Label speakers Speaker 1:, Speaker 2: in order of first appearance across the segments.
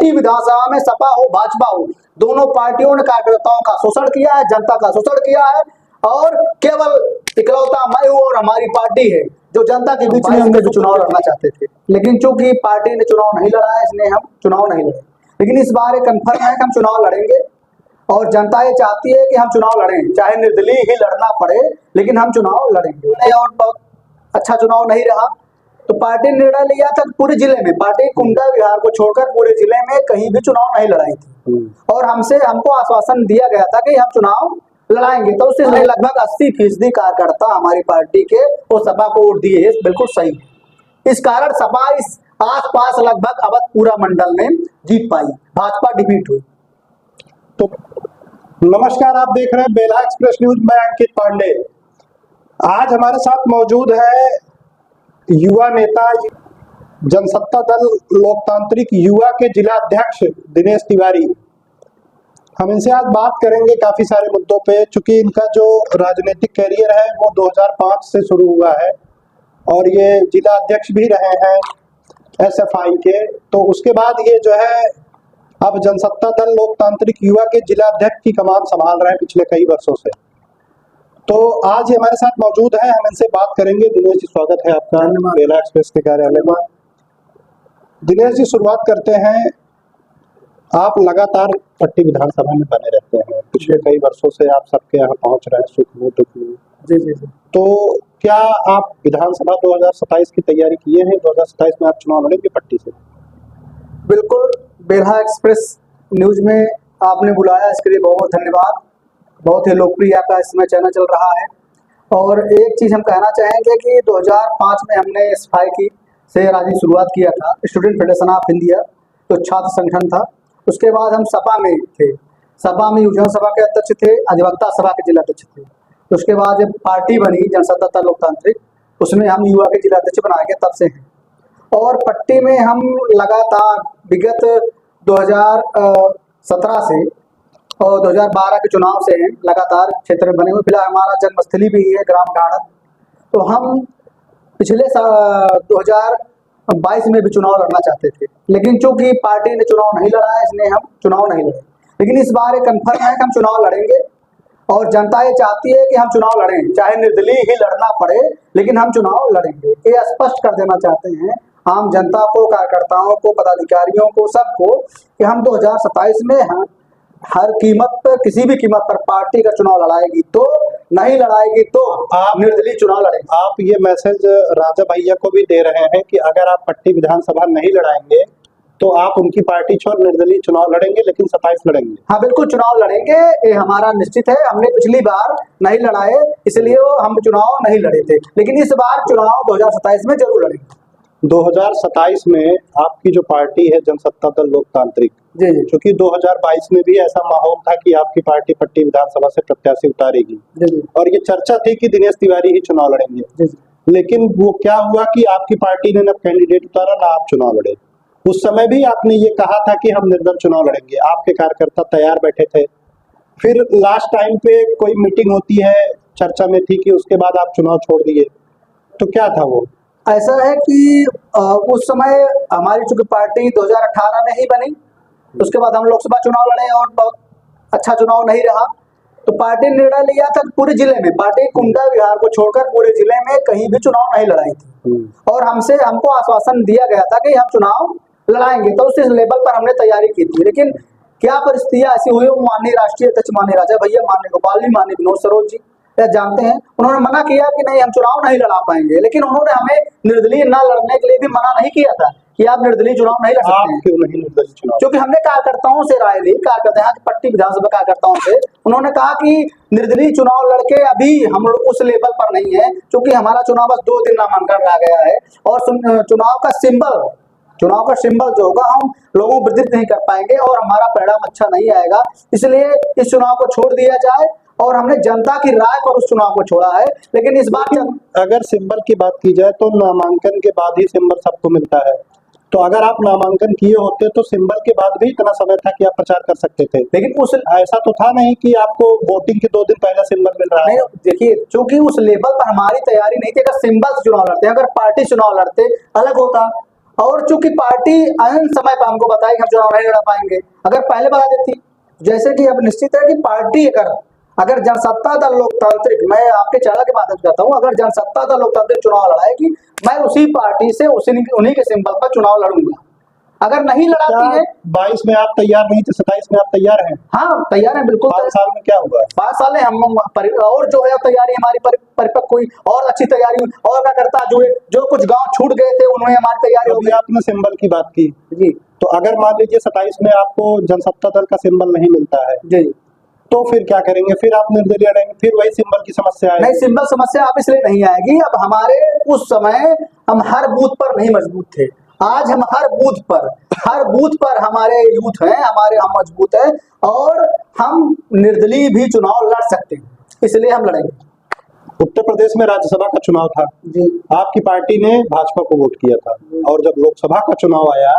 Speaker 1: पट्टी विधानसभा में सपा हो भाजपा हो, दोनों पार्टियों ने कार्यकर्ताओं का शोषण किया है, जनता का शोषण किया है। और केवल इकलौता मैं हूँ और हमारी पार्टी है जो जनता के बीच में हम चुनाव लड़ना चाहते थे, लेकिन चूंकि पार्टी ने चुनाव नहीं लड़ा है इसलिए हम चुनाव नहीं लड़े। लेकिन इस बार कंफर्म है कि हम चुनाव लड़ेंगे और जनता ये चाहती है कि हम चुनाव लड़ें, चाहे निर्दलीय ही लड़ना पड़े, लेकिन हम चुनाव लड़ेंगे। और बहुत अच्छा चुनाव नहीं रहा तो पार्टी ने निर्णय लिया था पूरे जिले में, पार्टी कुंडा विहार को छोड़कर पूरे जिले में कहीं भी चुनाव नहीं लड़ाई थी। और हमको आश्वासन दिया गया था कि हम चुनाव लड़ाएंगे। तो उससे लगभग 80% कार्यकर्ता हमारी पार्टी के वो सपा को वोट दिए, बिल्कुल सही है। इस कारण सपा इस आसपास लगभग अवधपुरा मंडल में जीत पाई, भाजपा डिफीट हुई।
Speaker 2: तो नमस्कार, आप देख रहे हैं बेला एक्सप्रेस न्यूज। मैं अंकित पांडे। आज हमारे साथ मौजूद है युवा नेता, जनसत्ता दल लोकतांत्रिक युवा के जिला अध्यक्ष दिनेश तिवारी। हम इनसे आज बात करेंगे काफी सारे मुद्दों पे, चूंकि इनका जो राजनीतिक कैरियर है वो 2005 से शुरू हुआ है और ये जिला अध्यक्ष भी रहे हैं एसएफआई के। तो उसके बाद ये जो है अब जनसत्ता दल लोकतांत्रिक युवा के जिला अध्यक्ष की कमान संभाल रहे हैं पिछले कई वर्षों से। तो आज ये हमारे साथ मौजूद है, हम इनसे बात करेंगे। दिनेश जी, स्वागत है आपका बेला एक्सप्रेस के कार्यालय में। दिनेश जी, शुरुआत करते हैं। आप लगातार पट्टी विधानसभा में बने रहते हैं, पिछले कई वर्षों से आप सबके यहाँ पहुंच रहे हैं, सुख में दुख में।
Speaker 1: जी जी जी।
Speaker 2: तो क्या आप विधानसभा 2027 की तैयारी किए हैं? 2027 में आप चुनाव लड़ेंगे पट्टी से?
Speaker 1: बिल्कुल। बेला एक्सप्रेस न्यूज में आपने बुलाया, इसके लिए बहुत बहुत धन्यवाद। बहुत ही लोकप्रिय आपका इसमें चैनल चल रहा है। और एक चीज़ हम कहना चाहेंगे कि 2005 में हमने एसएफआई की से राजी शुरुआत किया था, स्टूडेंट फेडरेशन ऑफ इंडिया, तो छात्र संगठन था। उसके बाद हम सपा में थे, सपा में युवजन सभा के अध्यक्ष थे, अधिवक्ता सभा के जिला अध्यक्ष थे। उसके बाद जब पार्टी बनी जनसत्ता दल लोकतांत्रिक, उसमें हम युवा के जिला अध्यक्ष बनाए गए, तब से हैं। और पट्टी में हम लगातार विगत 2017 से और 2012 के चुनाव से हैं, लगातार क्षेत्र में बने हुए। फिलहाल हमारा जन्मस्थली भी है ग्राम ढाणत। तो हम पिछले 2022 में भी चुनाव लड़ना चाहते थे, लेकिन चूंकि पार्टी ने चुनाव नहीं लड़ा है इसलिए हम चुनाव नहीं लड़े। लेकिन इस बार कंफर्म है कि हम चुनाव लड़ेंगे और जनता ये चाहती है कि हम चुनाव लड़ें, चाहे निर्दलीय ही लड़ना पड़े, लेकिन हम चुनाव लड़ेंगे। ये स्पष्ट कर देना चाहते हैं आम जनता को, कार्यकर्ताओं को, पदाधिकारियों को, सबको कि हम 2027 में हर कीमत पर, किसी भी कीमत पर पार्टी का चुनाव लड़ाएगी, तो नहीं लड़ाएगी तो आप निर्दलीय चुनाव लड़ेंगे।
Speaker 2: आप ये मैसेज राजा भैया को भी दे रहे हैं कि अगर आप पट्टी विधानसभा नहीं लड़ाएंगे तो आप उनकी पार्टी छोड़ निर्दलीय चुनाव लड़ेंगे, लेकिन 27 लड़ेंगे।
Speaker 1: हाँ बिल्कुल, चुनाव लड़ेंगे, ये हमारा निश्चित है। हमने पिछली बार नहीं लड़ाए, इसलिए हम चुनाव नहीं लड़े थे, लेकिन इस बार चुनाव 2027 में जरूर लड़ेंगे।
Speaker 2: 2027 में आपकी जो पार्टी है जनसत्ता दल लोकतांत्रिक,
Speaker 1: जी जी,
Speaker 2: क्योंकि 2022 में भी ऐसा माहौल था कि आपकी पार्टी पट्टी विधानसभा से प्रत्याशी उतारेगी,
Speaker 1: जी जी,
Speaker 2: और ये चर्चा थी कि दिनेश तिवारी ही चुनाव लड़ेंगे।
Speaker 1: जी जी।
Speaker 2: लेकिन वो क्या हुआ कि आपकी पार्टी ने न कैंडिडेट उतारा ना आप चुनाव लड़े। उस समय भी आपने ये कहा था कि हम निर्दल चुनाव लड़ेंगे, आपके कार्यकर्ता तैयार बैठे थे। फिर लास्ट टाइम पे कोई मीटिंग होती है, चर्चा में थी कि उसके बाद आप चुनाव छोड़ दिए, तो क्या था वो?
Speaker 1: ऐसा है कि उस समय हमारी चूंकि पार्टी 2018 में ही बनी, उसके बाद हम लोकसभा चुनाव लड़े और बहुत अच्छा चुनाव नहीं रहा। तो पार्टी ने निर्णय लिया था पूरे जिले में, पार्टी कुंडा विहार को छोड़कर पूरे जिले में कहीं भी चुनाव नहीं लड़ाई थी। और हमको आश्वासन दिया गया था कि हम चुनाव लड़ाएंगे, तो उस लेवल पर हमने तैयारी की थी। लेकिन क्या परिस्थितियां ऐसी हुई, माननीय राष्ट्रीय अध्यक्ष माननीय राजा भैया, माननीय गोपाल जी, माननीय विनोद सरोज जी जानते हैं, उन्होंने मना किया कि नहीं हम चुनाव नहीं लड़ा पाएंगे। लेकिन उन्होंने हमें निर्दलीय न लड़ने के लिए भी मना नहीं किया था कि आप निर्दलीय चुनाव नहीं लड़ सकते हैं।
Speaker 2: क्यों नहीं निर्दलीय चुनाव?
Speaker 1: क्योंकि हमने कार्यकर्ताओं से राय ली, कार्यकर्ता यहाँ की पट्टी विधानसभा कार्यकर्ताओं से, उन्होंने कहा कि निर्दलीय चुनाव लड़के अभी हम लोग उस लेवल पर नहीं है, क्योंकि हमारा चुनाव बस 2 दिन नामांकन रह गया है और चुनाव का सिंबल जो होगा हम लोगों को विदित नहीं कर पाएंगे और हमारा परिणाम अच्छा नहीं आएगा। इसलिए इस चुनाव को छोड़ दिया जाए, और हमने जनता की राय पर उस चुनाव को छोड़ा है। लेकिन इस बार
Speaker 2: अगर सिंबल की बात की जाए तो नामांकन के बाद ही सिंबल सबको मिलता है, तो अगर आप नामांकन किए होते तो सिंबल के बाद भी इतना समय था कि आप प्रचार कर सकते थे।
Speaker 1: लेकिन उस
Speaker 2: ऐसा तो था नहीं कि आपको वोटिंग के 2 दिन पहले सिंबल मिल रहा है।
Speaker 1: देखिए, चूंकि उस लेवल पर हमारी तैयारी नहीं थी। अगर सिंबल से चुनाव लड़ते, अगर पार्टी चुनाव लड़ते अलग होता, और चूंकि पार्टी अन समय पर हमको बताई कि हम चुनाव नहीं लड़ा पाएंगे, अगर पहले बता देती, जैसे कि अब निश्चित है कि पार्टी अगर जनसत्ता दल लोकतांत्रिक, मैं आपके चैनल के माध्यम से कहता हूं, अगर जनसत्ता दल लोकतांत्रिक चुनाव लड़ाएगी, मैं उसी पार्टी से उन्हीं के सिंबल पर चुनाव लड़ूंगा। अगर नहीं लड़ाती है,
Speaker 2: 22 में आप तैयार नहीं थे, 27 में आप तैयार हैं?
Speaker 1: हाँ तैयार है, बिल्कुल।
Speaker 2: 5 साल में क्या होगा?
Speaker 1: 5 साल है हम और जो है तैयारी हमारी परिपक्व हुई और अच्छी तैयारी हुई, और क्या करता जो कुछ गांव छूट गए थे उन्होंने हमारी तैयारी हो
Speaker 2: अभी
Speaker 1: गई।
Speaker 2: आपने सिंबल की बात की
Speaker 1: जी,
Speaker 2: तो अगर मान लीजिए 27 में आपको जनसत्ता दल का सिंबल नहीं मिलता है
Speaker 1: जी,
Speaker 2: तो फिर क्या करेंगे? फिर आप निर्दलीय रहेंगे, फिर वही सिंबल की समस्या आएगी?
Speaker 1: नहीं, सिंबल समस्या आप इसलिए नहीं आएगी, अब हमारे उस समय हम हर बूथ पर नहीं मजबूत थे, आज हम हर बूथ पर हमारे यूथ हैं, हम मजबूत हैं और हम निर्दलीय भी चुनाव लड़ सकते हैं, इसलिए हम लड़ेंगे।
Speaker 2: उत्तर प्रदेश में राज्यसभा का चुनाव था,
Speaker 1: जी,
Speaker 2: आपकी पार्टी ने भाजपा को वोट किया था, और जब लोकसभा का चुनाव आया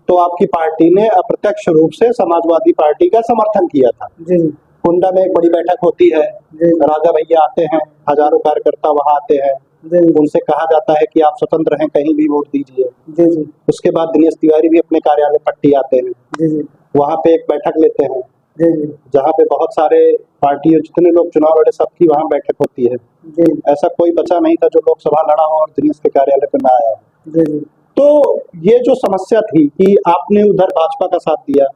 Speaker 2: तो आपकी पार्टी ने अप्रत्यक्ष रूप से समाजवादी पार्टी का समर्थन किया था।
Speaker 1: जी,
Speaker 2: कुंडा में एक बड़ी बैठक होती है, राजा भैया आते हैं, हजारों कार्यकर्ता वहां आते हैं, उनसे कहा जाता है कि आप स्वतंत्र हैं, कहीं भी वोट दीजिए। उसके बाद दिनेश तिवारी भी अपने कार्यालय पट्टी आते हैं, वहां पे एक बैठक लेते हैं, जहाँ पे बहुत सारे पार्टी जितने लोग चुनाव लड़े सबकी वहाँ बैठक होती है। ऐसा कोई बचा नहीं था जो लोकसभा लड़ा हो और दिनेश के कार्यालय पे ना आया। तो ये जो समस्या थी कि आपने उधर भाजपा का साथ दिया,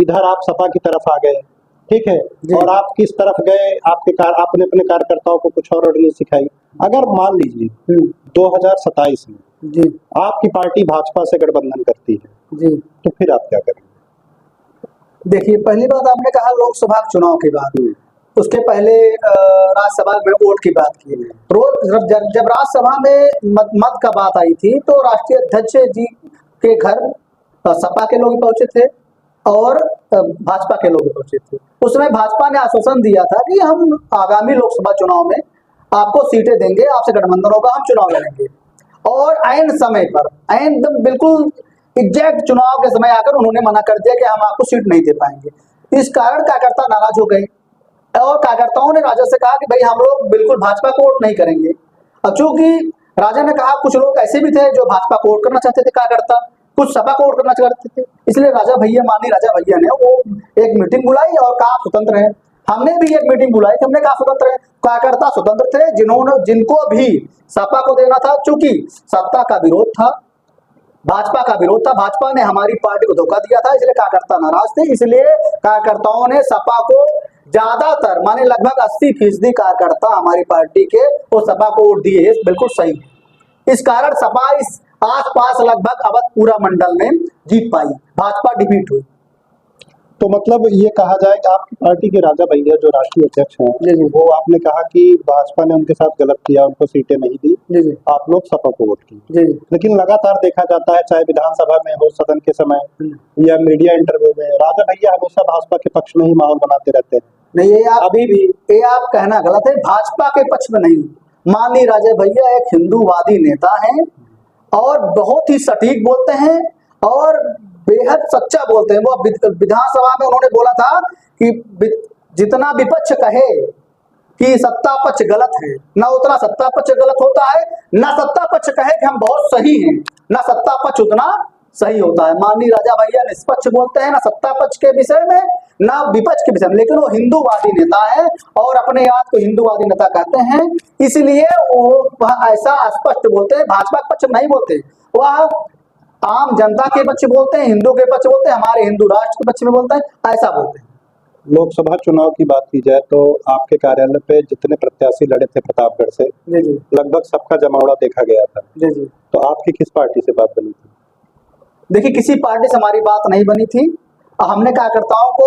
Speaker 2: इधर आप सपा की तरफ आ गए, ठीक है, और आप किस तरफ गए, आपने अपने कार्यकर्ताओं को कुछ और रणनीति सिखाई। अगर मान लीजिए 2027 में आपकी पार्टी भाजपा से गठबंधन करती है तो फिर आप क्या करेंगे?
Speaker 1: देखिए, पहली बात आपने कहा लोकसभा चुनाव की बात, उसके पहले राज्यसभा में वोट की बात की। जब राज्यसभा में मत का बात आई थी तो राष्ट्रीय अध्यक्ष जी के घर सपा के लोग पहुंचे थे और भाजपा के लोग पहुंचे थे। उसमें भाजपा ने आश्वासन दिया था कि हम आगामी लोकसभा चुनाव में आपको सीटें देंगे, आपसे गठबंधन होगा, हम चुनाव लड़ेंगे। और ऐन समय पर बिल्कुल एग्जैक्ट चुनाव के समय आकर उन्होंने मना कर दिया कि हम आपको सीट नहीं दे पाएंगे। इस कारण कार्यकर्ता नाराज हो गए और कार्यकर्ताओं ने राजा से कहा कि भाई हम लोग बिल्कुल भाजपा को वोट नहीं करेंगे। अब चूंकि राजा ने कहा, कुछ लोग ऐसे भी थे जो भाजपा को वोट करना चाहते थे कार्यकर्ता, कुछ सपा को वोट करना चाहते थे, इसलिए माननीय राजा भैया ने वो एक मीटिंग बुलाई और कहा स्वतंत्र है। हमने भी एक मीटिंग बुलाई थी, हमने कहा स्वतंत्र है। कार्यकर्ता स्वतंत्र थे जिनको भी सपा को देना था, चूंकि सत्ता का विरोध था, भाजपा का विरोध था, भाजपा ने हमारी पार्टी को धोखा दिया था, इसलिए कार्यकर्ता नाराज थे। इसलिए कार्यकर्ताओं ने सपा को ज्यादातर माने लगभग 80% कार्यकर्ता हमारी पार्टी के वो सपा को वोट दिए, बिल्कुल सही है। इस कारण सपा इस आसपास लगभग अवधपुरा मंडल में जीत पाई, भाजपा डिफीट हुई।
Speaker 2: तो मतलब ये कहा जाए कि आपकी पार्टी के राजा भैया जो राष्ट्रीय अध्यक्ष हैं, वो आपने कहा कि भाजपा ने उनके साथ गलत किया, उनको सीटें नहीं दी, आप लोग सपा को वोट किए। लेकिन लगातार देखा जाता है, चाहे विधानसभा में हो, सदन के समय या मीडिया इंटरव्यू में, राजा भैया हमेशा भाजपा के पक्ष में ही माहौल बनाते रहते हैं।
Speaker 1: नहीं, ये आप कहना गलत है, भाजपा के पक्ष में नहीं। माननीय राजा भैया एक हिंदूवादी नेता हैं और बहुत ही सटीक बोलते हैं और बेहद सच्चा बोलते हैं। वो विधानसभा में उन्होंने बोला था कि जितना विपक्ष कहे कि सत्ता पक्ष गलत है, ना उतना सत्ता पक्ष गलत होता है, ना सत्ता पक्ष कहे कि हम बहुत सही हैं, ना सत्ता पक्ष उतना सही होता है। माननीय राजा भैया निष्पक्ष बोलते हैं, ना सत्ता पक्ष के विषय में ना विपक्ष के विषय में, लेकिन वो हिंदूवादी नेता है और अपने आप को हिंदूवादी नेता कहते हैं, इसलिए वो ऐसा स्पष्ट बोलते हैं, भाजपा के पक्ष नहीं बोलते, वह आम जनता के पक्ष बोलते हैं, हिंदू के पक्ष बोलते हैं, हमारे हिंदू राष्ट्र के पक्ष में बोलते हैं, ऐसा बोलते हैं।
Speaker 2: लोकसभा चुनाव की बात की जाए तो आपके कार्यालय पे जितने प्रत्याशी लड़े थे प्रतापगढ़ से, लगभग सबका जमावड़ा देखा गया था। तो आपकी किस पार्टी से बात बनी थी?
Speaker 1: देखिए, किसी पार्टी से हमारी बात नहीं बनी थी। हमने कार्यकर्ताओं को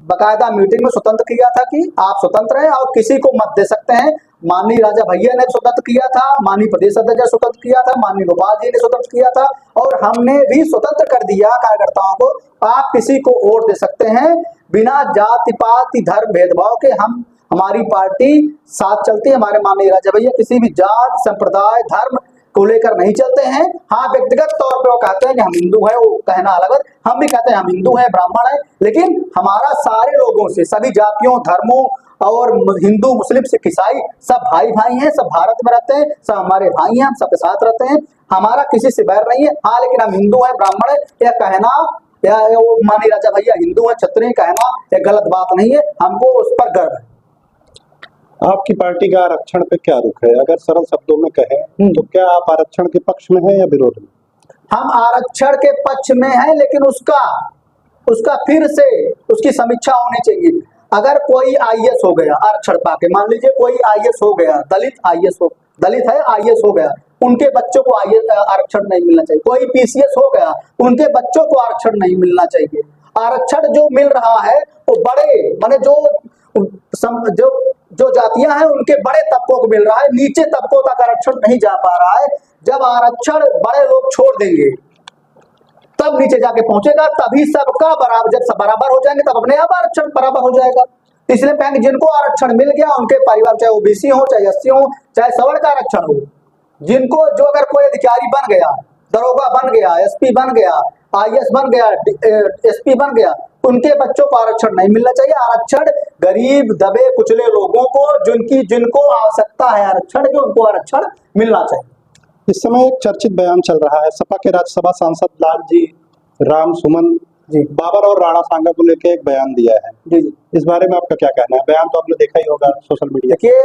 Speaker 1: बकायदा मीटिंग में स्वतंत्र किया था कि आप स्वतंत्र हैं और किसी को मत दे सकते हैं। माननीय राजा भैया ने स्वतंत्र किया था, माननीय प्रदेश अध्यक्ष ने स्वतंत्र किया था, माननीय गोपाल जी ने स्वतंत्र किया था और हमने भी स्वतंत्र कर दिया कार्यकर्ताओं को, आप किसी को वोट दे सकते हैं बिना जाति पाति धर्म भेदभाव के। हमारी पार्टी साथ चलती है, हमारे माननीय राजा भैया किसी भी जात संप्रदाय धर्म को लेकर नहीं चलते हैं। हाँ, व्यक्तिगत तौर पर वो कहते हैं कि हम हिंदू हैं, वो कहना अलग है, हम भी कहते हैं हम हिंदू हैं, ब्राह्मण हैं, लेकिन हमारा सारे लोगों से, सभी जातियों धर्मों और हिंदू मुस्लिम सिख ईसाई सब भाई भाई हैं, सब भारत में रहते हैं, सब हमारे भाई हैं, हम सबके साथ रहते हैं। हमारा किसी से बैर नहीं है। हाँ, लेकिन हम हिंदू हैं, ब्राह्मण है, यह कहना या वो मानी राजा भैया हिंदू है, क्षत्रिय कहना यह गलत बात नहीं है, हमको उस पर गर्व है।
Speaker 2: आपकी पार्टी का आरक्षण पे क्या रुख है? अगर सरल शब्दों में कहें तो क्या आप आरक्षण के पक्ष में हैं या विरोध में?
Speaker 1: हम आरक्षण के पक्ष में हैं, लेकिन उसका फिर से उसकी समीक्षा होनी चाहिए। अगर कोई आईएएस हो गया आरक्षण पाके, मान लीजिए कोई आईएएस हो गया, दलित है आईएएस हो गया, उनके बच्चों को आरक्षण नहीं मिलना चाहिए। कोई पीसीएस हो गया, उनके बच्चों को आरक्षण नहीं मिलना चाहिए। आरक्षण जो मिल रहा है वो बड़े माने जो जातियां हैं उनके बड़े तबकों को मिल रहा है, नीचे तबकों तक आरक्षण नहीं जा पा रहा है। जब आरक्षण बड़े लोग छोड़ देंगे तब नीचे जाके पहुंचेगा, तभी सबका बराबर, जब सब बराबर हो जाएंगे तब अपने आप आरक्षण बराबर हो जाएगा। इसलिए बैंक जिनको आरक्षण मिल गया उनके परिवार, चाहे ओबीसी हो, चाहे एससी हो, चाहे सवर्ण का आरक्षण हो, जिनको जो अगर कोई अधिकारी बन गया, दरोगा बन गया, एसपी बन गया, आईएएस बन गया, एसपी बन गया, उनके बच्चों को आरक्षण नहीं मिलना चाहिए। आरक्षण गरीब दबे कुचले लोगों को, जिनको आवश्यकता है आरक्षण की, उनको आरक्षण मिलना चाहिए।
Speaker 2: इस समय एक चर्चित बयान चल रहा है, सपा के राज्यसभा सांसद लालजी राम सुमन
Speaker 1: जी
Speaker 2: बाबर और राणा सांगा को लेकर एक बयान दिया है।
Speaker 1: जी जी
Speaker 2: इस बारे में आपका क्या कहना है? बयान तो आपने देखा ही होगा सोशल मीडिया।
Speaker 1: देखिए,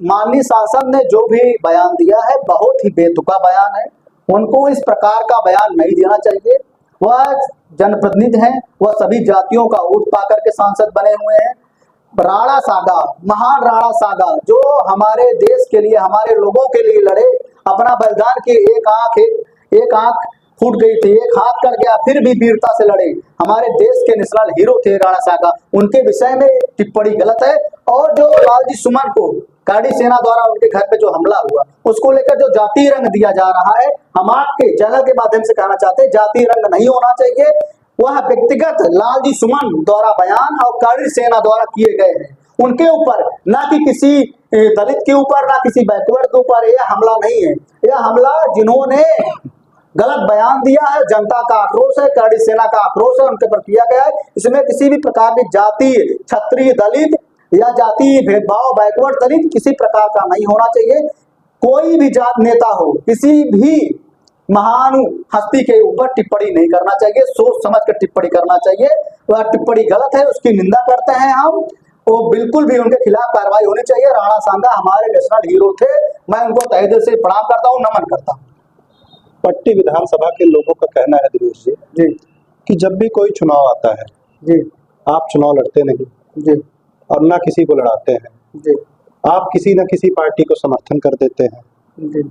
Speaker 1: माननीय सांसद ने जो भी बयान दिया है बहुत ही बेतुका बयान है। उनको इस प्रकार का बयान नहीं देना चाहिए। वह जनप्रतिनिधि हैं, वह सभी जातियों का वोट पा करके सांसद बने हुए हैं। राणा सागा, महान राणा सागा, जो हमारे देश के लिए, हमारे लोगों के लिए लड़े, अपना बलिदान की एक आंख फूट गई थी, एक हाथ कट गया, फिर भी वीरता से लड़े, हमारे देश के नेशनल हीरो थे राणा सागा। उनके विषय में टिप्पणी गलत है। और जो लालजी सुमन को काड़ी सेना द्वारा उनके घर पे जो हमला हुआ, उसको लेकर जो जाति रंग दिया जा रहा है, हम आपके चैनल के माध्यम से कहना चाहते हैं, जाति रंग नहीं होना चाहिए। वह व्यक्तिगत लालजी सुमन द्वारा बयान और काड़ी सेना द्वारा किए गए हैं, उनके ऊपर, ना कि किसी दलित के ऊपर, ना किसी बैकवर्ड के ऊपर यह हमला नहीं है। यह हमला जिन्होंने गलत बयान दिया है, जनता का आक्रोश है, काड़ी सेना का आक्रोश है, उनके पर किया गया है। इसमें किसी भी प्रकार की जाति, क्षत्रिय, दलित या जाति भेदभाव, बैकवर्ड दलित किसी प्रकार का नहीं होना चाहिए। कोई भी जात नेता हो, किसी भी महान हस्ती के ऊपर टिप्पणी नहीं करना चाहिए, सोच समझ कर टिप्पणी करना चाहिए। वह टिप्पणी गलत है, उसकी निंदा करते हैं हम। वो बिल्कुल भी उनके खिलाफ कार्रवाई होनी चाहिए। राणा सांगा हमारे नेशनल हीरो थे, मैं उनको तहे दिल से प्रणाम करता हूँ, नमन करता हूँ।
Speaker 2: पट्टी विधानसभा के लोगों का कहना है दिनेश जी कि जब भी कोई चुनाव आता है
Speaker 1: जी
Speaker 2: आप चुनाव लड़ते नहीं
Speaker 1: जी
Speaker 2: और ना किसी को लड़ाते हैं
Speaker 1: जी
Speaker 2: आप किसी न किसी पार्टी को समर्थन कर देते हैं।
Speaker 1: जी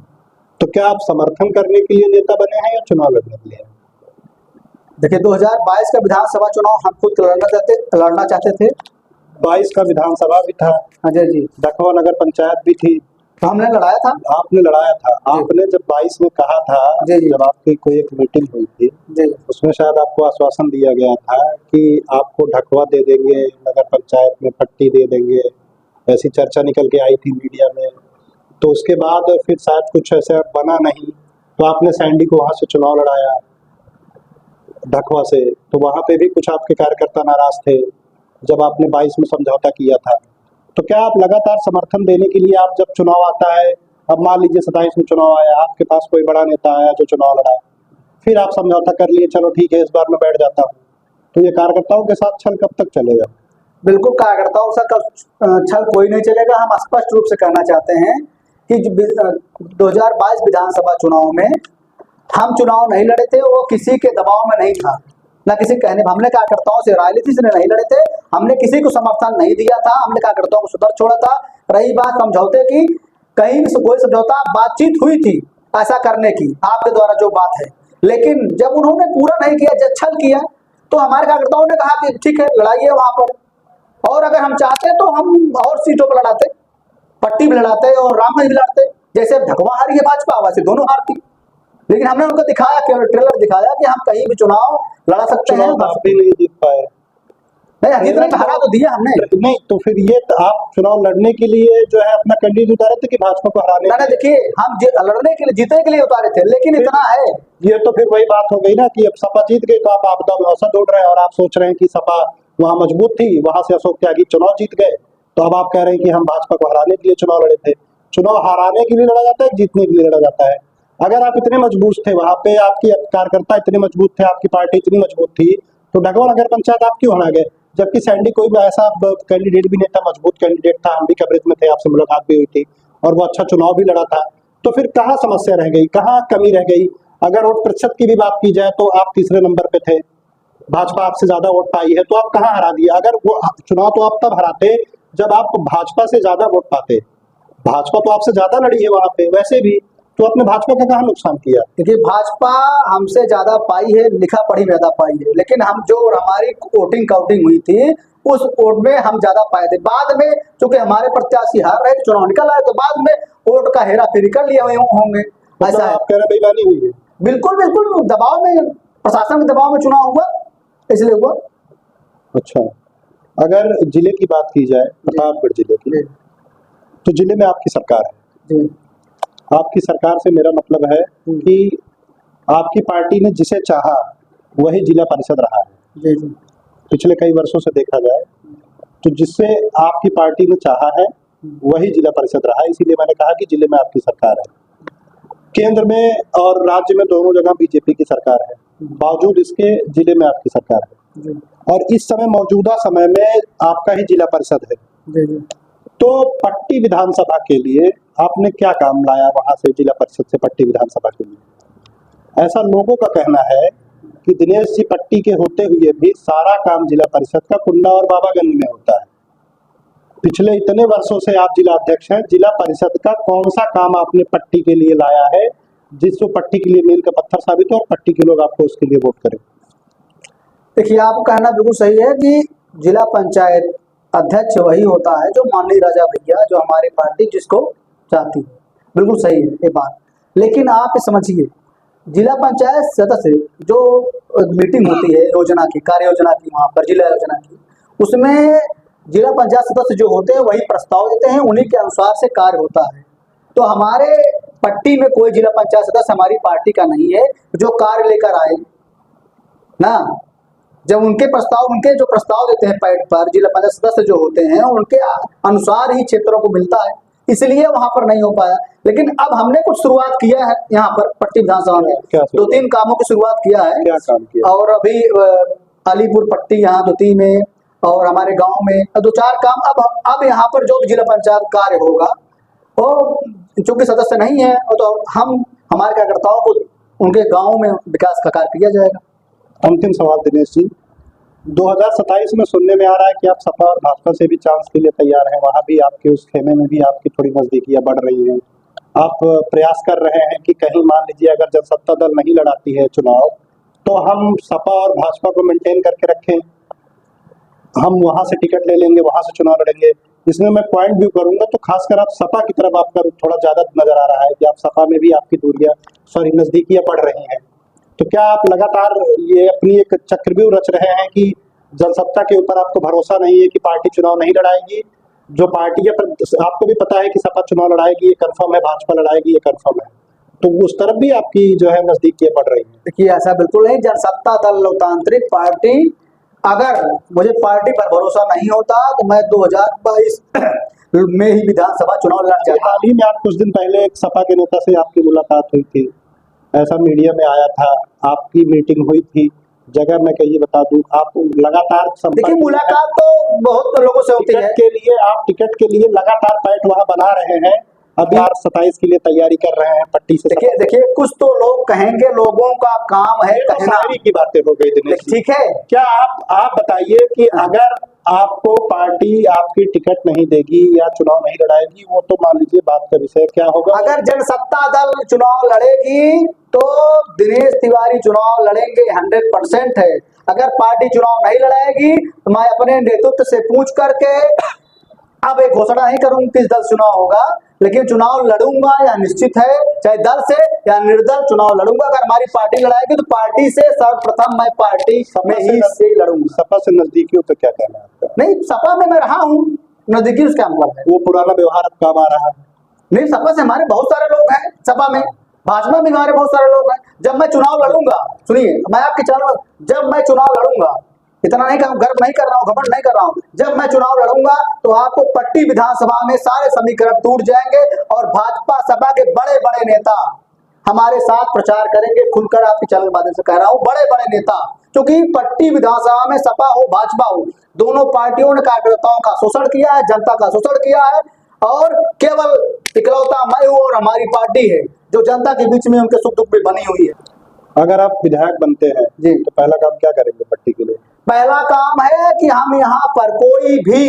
Speaker 2: तो क्या आप समर्थन करने के लिए नेता बने हैं या चुनाव लड़ने के लिए?
Speaker 1: देखिए, 2022 का विधानसभा चुनाव हम खुद लड़ना चाहते थे।
Speaker 2: 22 का विधानसभा भी था,
Speaker 1: अजय जी,
Speaker 2: डकवा नगर पंचायत भी थी,
Speaker 1: तो हमने लड़ाया था।
Speaker 2: आपने लड़ाया था। आपने जब 22 में कहा था, जब आपकी कोई एक मीटिंग हुई थी, उसमें शायद आपको आश्वासन दिया गया था कि आपको ढकवा दे देंगे, नगर पंचायत में पट्टी दे देंगे, ऐसी चर्चा निकल के आई थी मीडिया में। तो उसके बाद फिर शायद कुछ ऐसा बना नहीं, तो आपने सैंडी को वहां से चुनाव लड़ाया ढकवा से, तो वहां पे भी कुछ आपके कार्यकर्ता नाराज थे जब आपने 22 में समझौता किया था। तो क्या आप लगातार समर्थन देने के लिए, आप जब चुनाव आता है, अब मान लीजिए 27 में चुनाव आया, आपके पास कोई बड़ा नेता आया जो चुनाव लड़ा, फिर आप समझौता कर लिए, चलो ठीक है इस बार मैं बैठ जाता हूँ, तो ये कार्यकर्ताओं के साथ छल कब तक चलेगा?
Speaker 1: बिल्कुल, कार्यकर्ताओं से छल कोई नहीं चलेगा। हम स्पष्ट रूप से कहना चाहते हैं कि 2022 विधानसभा चुनाव में हम चुनाव नहीं लड़े थे, वो किसी के दबाव में नहीं था, ना किसी कहने, हमने कार्यकर्ताओं से राजनीति से नहीं लड़े थे, हमने किसी को समर्थन नहीं दिया था, हमने कार्यकर्ताओं को सुधर छोड़ा था। रही बात समझौते की, कहीं भी कोई समझौता बातचीत हुई थी ऐसा करने की, आपके द्वारा जो बात है, लेकिन जब उन्होंने पूरा नहीं किया, जब छल किया, तो हमारे कार्यकर्ताओं ने कहा कि ठीक है लड़ाइए वहां पर, और अगर हम चाहते तो हम और सीटों पर लड़ाते, पट्टी भी लड़ाते और रामगंज भी लड़ते। जैसे ढकवा हारी है भाजपा, वैसे दोनों हारती, लेकिन हमने उनको दिखाया, केवल ट्रेलर दिखाया कि हम कहीं भी चुनाव लड़ा सकते हैं।
Speaker 2: आप भी नहीं जीत पाए।
Speaker 1: नहीं, जीतने में हरा तो दिया हमने।
Speaker 2: नहीं, तो फिर ये आप चुनाव लड़ने के लिए जो है अपना कैंडिडेट उतारे थे कि भाजपा को हराने?
Speaker 1: ना देखिए, हम लड़ने के लिए, जीतने के लिए उतारे थे, लेकिन इतना है,
Speaker 2: ये तो फिर वही बात हो गई ना कि अब सपा जीत गई तो आप आपदा में औसत उड़ रहे हैं, और आप सोच रहे हैं कि सपा वहां मजबूत थी, वहां से अशोक त्यागी चुनाव जीत गए, तो अब आप कह रहे हैं कि हम भाजपा को हराने के लिए चुनाव लड़े थे। चुनाव हराने के लिए लड़ा जाता है, जीतने के लिए लड़ा जाता है? अगर आप इतने मजबूत थे, वहां पे आपके कार्यकर्ता इतने मजबूत थे, आपकी पार्टी इतनी मजबूत थी, तो डगवा नगर पंचायत आप क्यों हरा गए? जबकि सैंडी कोई भी ऐसा कैंडिडेट भी नहीं था, मजबूत कैंडिडेट था, हम भी कवरेज में थे, आपसे मुलाकात भी हुई थी और वो अच्छा चुनाव भी लड़ा था। तो फिर कहाँ समस्या रह गई, कहाँ कमी रह गई? अगर वोट प्रतिशत की भी बात की जाए तो आप तीसरे नंबर पे थे, भाजपा आपसे ज्यादा वोट पाई है, तो आप कहाँ हरा दिए? अगर वो चुनाव तो आप तब हराते जब आप भाजपा से ज्यादा वोट पाते। भाजपा तो आपसे ज्यादा लड़ी है वहां पे वैसे भी, तो आपने भाजपा का कहाँ नुकसान किया?
Speaker 1: देखिए, भाजपा हमसे ज्यादा पाई है, लिखा पढ़ी ज्यादा पाई है, लेकिन हम जो हमारी वोटिंग काउंटिंग हुई थी उस वोट में हम ज्यादा पाए थे। बाद में चूंकि हमारे प्रत्याशी हार रहे थे, चुनाव निकल आए, तो बाद में वोट का हेरा फेरी कर लिया होंगे, ऐसा है।
Speaker 2: आप कह रहे बेईमानी हुई है?
Speaker 1: बिल्कुल बिल्कुल, दबाव में, प्रशासन के दबाव में चुनाव हुआ, इसलिए हुआ।
Speaker 2: अच्छा, अगर जिले की बात की जाए, प्रतापगढ़ जिले की, तो जिले में आपकी सरकार है।
Speaker 1: जी
Speaker 2: आपकी सरकार से मेरा मतलब है कि आपकी पार्टी ने जिसे चाहा वही जिला परिषद रहा है।
Speaker 1: जी जी
Speaker 2: पिछले कई वर्षों से देखा जाए तो जिससे आपकी पार्टी ने चाहा है वही जिला परिषद रहा है, इसीलिए मैंने कहा कि जिले में आपकी सरकार है। केंद्र में और राज्य में दोनों जगह बीजेपी की सरकार है, बावजूद इसके जिले में आपकी सरकार है
Speaker 1: जी
Speaker 2: और इस समय मौजूदा समय में आपका ही जिला परिषद है।
Speaker 1: जी जी।
Speaker 2: तो पट्टी विधानसभा के लिए आपने क्या काम लाया वहां से जिला परिषद से पट्टी विधानसभा के लिए? ऐसा लोगों का कहना है कि दिनेश जी पट्टी के होते हुए भी सारा काम जिला परिषद का कुंडा और बाबागंज में होता है। पिछले इतने वर्षों से आप जिला अध्यक्ष हैं, जिला परिषद का कौन सा काम आपने पट्टी के लिए लाया है जिसको पट्टी के लिए मील का पत्थर साबित हो और पट्टी के लोग आपको उसके लिए वोट करें?
Speaker 1: देखिए, आपका कहना बिल्कुल सही है कि जिला पंचायत अध्यक्ष वही होता है जो माननीय राजा भैया, जो हमारी पार्टी जिसको चाहती है, बिल्कुल सही है ये बात। लेकिन आप समझिए, जिला पंचायत सदस्य जो मीटिंग होती है योजना की, कार्य योजना की, वहाँ पर जिला योजना की, उसमें जिला पंचायत सदस्य जो होते हैं वही प्रस्ताव देते हैं, उन्हीं के अनुसार से कार्य होता है। तो हमारे पट्टी में कोई जिला पंचायत सदस्य हमारी पार्टी का नहीं है जो कार्य लेकर आए ना। जब उनके प्रस्ताव, उनके जो प्रस्ताव देते हैं पैड पर, जिला पंचायत सदस्य जो होते हैं उनके अनुसार ही क्षेत्रों को मिलता है, इसलिए वहां पर नहीं हो पाया। लेकिन अब हमने कुछ शुरुआत किया है यहाँ पर पट्टी विधानसभा में,
Speaker 2: क्या
Speaker 1: 2-3 कामों की शुरुआत किया है।
Speaker 2: क्या काम किया?
Speaker 1: और अभी अलीपुर पट्टी यहाँ दुती में और हमारे गांव में 2-4 काम अब यहाँ पर जो भी जिला पंचायत कार्य होगा वो चूंकि सदस्य नहीं है, तो हम हमारे कार्यकर्ताओं को उनके गाँव में विकास का कार्य किया जाएगा।
Speaker 2: अंतिम सवाल दिनेश जी, 2027 में सुनने में आ रहा है कि आप सपा और भाजपा से भी चांस के लिए तैयार हैं, वहां भी आपके उस खेमे में भी आपकी थोड़ी नजदीकियां बढ़ रही हैं। आप प्रयास कर रहे हैं कि कहीं मान लीजिए अगर जनसत्ता दल नहीं लड़ाती है चुनाव तो हम सपा और भाजपा को मेंटेन करके रखें, हम वहां से टिकट ले लेंगे, वहां से चुनाव लड़ेंगे। इसमें मैं पॉइंट व्यू करूंगा तो खासकर आप सपा की तरफ आपका थोड़ा ज्यादा नजर आ रहा है कि आप सपा में भी आपकी दूरियां नजदीकियां बढ़ रही हैं। तो क्या आप लगातार ये अपनी एक चक्रव्यूह रच रहे हैं कि जनसत्ता के ऊपर आपको भरोसा नहीं है कि पार्टी चुनाव नहीं लड़ाएगी? जो पार्टी है, पर आपको भी पता है कि सपा चुनाव लड़ाएगी ये कंफर्म है, भाजपा लड़ाएगी ये कंफर्म है, तो उस तरफ भी आपकी जो है नजदीकियां बढ़ रही है?
Speaker 1: देखिए, ऐसा बिल्कुल नहीं। जनसत्ता दल लोकतांत्रिक पार्टी, अगर मुझे पार्टी पर भरोसा नहीं होता तो मैं 2022 में ही विधानसभा चुनाव लड़ जाता।
Speaker 2: हाल ही में आप कुछ दिन पहले एक सपा के नेता से आपकी मुलाकात हुई थी, ऐसा मीडिया में आया था, आपकी मीटिंग हुई थी। जगह मैं कहिए बता दूं, आप लगातार
Speaker 1: देखिए, मुलाकात तो बहुत लोगों से होती है।
Speaker 2: आप टिकट के लिए लगातार पैठ वहां बना रहे हैं, अभी 27 के लिए तैयारी कर रहे हैं पट्टी से।
Speaker 1: देखिए कुछ तो लोग कहेंगे, लोगों का काम है कहना।
Speaker 2: की बातें हो गई दिनेश जी।
Speaker 1: ठीक है,
Speaker 2: क्या आप बताइए कि अगर आपको पार्टी आपकी टिकट नहीं देगी या चुनाव नहीं लड़ाएगी, वो तो मान लीजिए बात का विषय, क्या होगा?
Speaker 1: अगर जनसत्ता दल चुनाव लड़ेगी तो दिनेश तिवारी चुनाव लड़ेंगे, 100% है। अगर पार्टी चुनाव नहीं लड़ाएगी तो मैं अपने नेतृत्व से पूछ करके अब एक घोषणा नहीं करूंगा किस दल चुनाव होगा, लेकिन चुनाव लड़ूंगा या निश्चित है, चाहे दल से या निर्दल चुनाव लड़ूंगा। अगर हमारी पार्टी लड़ाएगी तो पार्टी से सर्वप्रथम मैं पार्टी में ही से लड़ूंगा।
Speaker 2: सपा से नजदीकियों पे क्या कहना है आपका?
Speaker 1: नहीं, सपा में मैं रहा हूँ, नजदीकी उसका मतलब है।
Speaker 2: वो पुराना व्यवहार अब काम आ रहा है?
Speaker 1: नहीं, सपा से हमारे बहुत सारे लोग हैं, सपा में, भाजपा में हमारे बहुत सारे लोग हैं। जब मैं चुनाव लड़ूंगा, सुनिए मैं आपके चैनल, जब मैं चुनाव लड़ूंगा, इतना नहीं गर्व नहीं कर रहा हूँ, घमंड नहीं कर रहा हूँ, जब मैं चुनाव लड़ूंगा तो आपको पट्टी विधानसभा में सारे समीकरण टूट जाएंगे और भाजपा सपा के बड़े बड़े नेता हमारे साथ प्रचार करेंगे। खुलकर आपके चैनल के माध्यम से कह रहा हूं, बड़े बड़े नेता, क्योंकि पट्टी विधानसभा में सपा हो भाजपा हो, दोनों पार्टियों ने कार्यकर्ताओं का शोषण किया है, जनता का शोषण किया है, और केवल इकलौता मैं हूं और हमारी पार्टी है जो जनता के बीच में उनके सुख दुख में बनी हुई है।
Speaker 2: अगर आप विधायक बनते हैं
Speaker 1: जी,
Speaker 2: तो पहला काम क्या करेंगे पट्टी के लिए?
Speaker 1: पहला काम है कि हम यहाँ पर कोई भी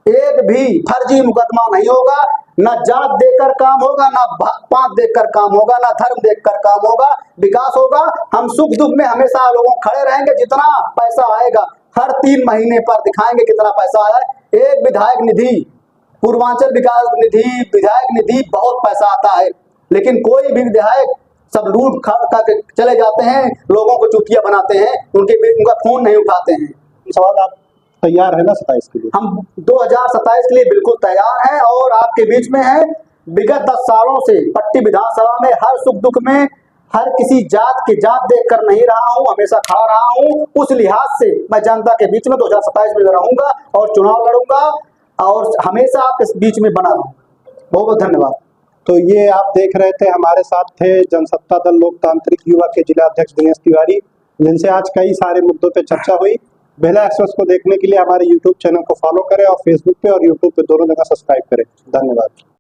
Speaker 1: एक भी फर्जी मुकदमा नहीं होगा, न जात देखकर काम होगा, न पात देखकर काम होगा, न धर्म देखकर काम होगा, विकास होगा। हम सुख दुख में हमेशा लोगों खड़े रहेंगे। जितना पैसा आएगा हर 3 महीने पर दिखाएंगे कितना पैसा आया है। एक विधायक निधि, पूर्वांचल विकास निधि, विधायक निधि बहुत पैसा आता है, लेकिन कोई भी विधायक सब लूट खा करके चले जाते हैं, लोगों को चुतिया बनाते हैं, उनका फोन नहीं उठाते हैं।
Speaker 2: सवाल आप तैयार है ना 27 के लिए?
Speaker 1: हम 2027 के लिए बिल्कुल तैयार हैं और आपके बीच में हैं। विगत 10 सालों से पट्टी विधानसभा में हर सुख दुख में हर किसी जात की जात देखकर नहीं रहा हूं, हमेशा खड़ा रहा हूं। उस लिहाज से मैं जनता के बीच में 2027 में रहूंगा और चुनाव लड़ूंगा और हमेशा आपके बीच में बना रहूंगा। बहुत बहुत धन्यवाद।
Speaker 2: तो ये आप देख रहे थे, हमारे साथ थे जनसत्ता दल लोकतांत्रिक युवा के जिला अध्यक्ष दिनेश तिवारी, जिनसे आज कई सारे मुद्दों पे चर्चा हुई। बेला एक्सप्रेस को देखने के लिए हमारे YouTube चैनल को फॉलो करें और Facebook पे और YouTube पे दोनों जगह सब्सक्राइब करें। धन्यवाद।